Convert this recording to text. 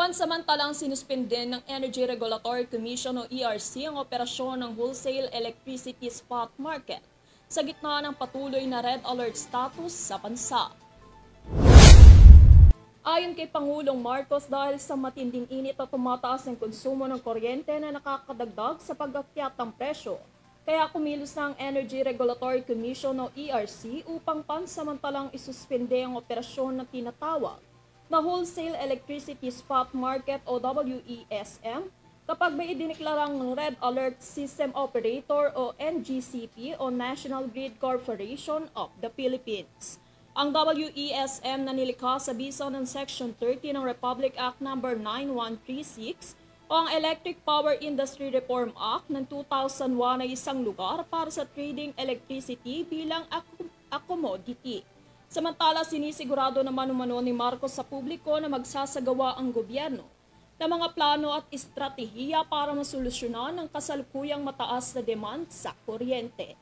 Pansamantalang sinuspende ng Energy Regulatory Commission o ERC ang operasyon ng wholesale electricity spot market sa gitna ng patuloy na red alert status sa bansa. Ayon kay Pangulong Marcos, dahil sa matinding init at tumataas ng konsumo ng kuryente na nakakadagdag sa pag-akyat ng presyo, kaya kumilos na ang Energy Regulatory Commission o ERC upang pansamantalang isuspende ang operasyon na tinatawag na Wholesale Electricity Spot Market o WESM kapag may idiniklarang Red Alert System Operator o NGCP o National Grid Corporation of the Philippines. Ang WESM na nilikha sa bisa ng Section 30 ng Republic Act No. 9136 o ang Electric Power Industry Reform Act ng 2001 ay isang lugar para sa trading electricity bilang commodity. Samantala, sinisigurado naman umano ni Marcos sa publiko na magsasagawa ang gobyerno ng mga plano at estratehiya para masolusyonan ang kasalukuyang mataas na demand sa kuryente.